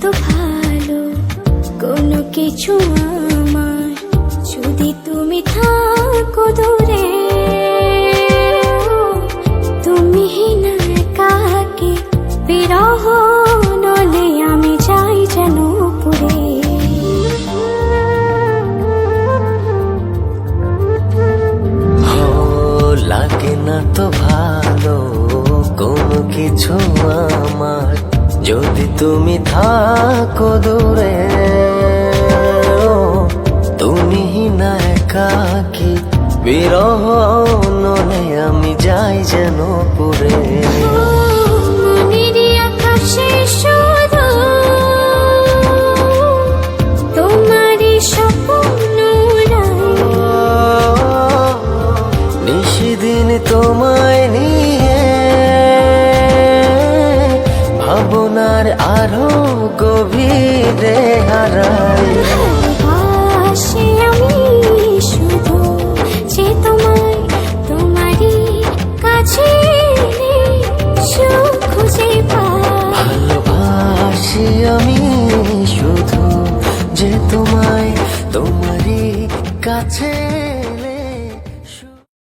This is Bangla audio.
তো ভালো কোনো কিছু আমার, যদি তুমি থাকো দূরে। তুমি না একাকী বিরহ নলে আমি যাই যেন পুরে। লাগে না তো ভালো কোনো কিছু আমার, যদি তুমি থাকো দূরে। তুমি না একাকী বিরহ নলে আমি যাই যেন পুরে। মনেরই আকাশে শুধু তোমারই স্বপ্ন নিশিদিন তোমায় নিয়ে ভাবনার আরো গভীরে হারাই। ভালোবাসি আমি শুধু যে তোমায়, তোমারই কাছে সুখ খুঁজে পাই। ভালোবাসি আমি শুধু যে তোমায়, তোমারই কাছে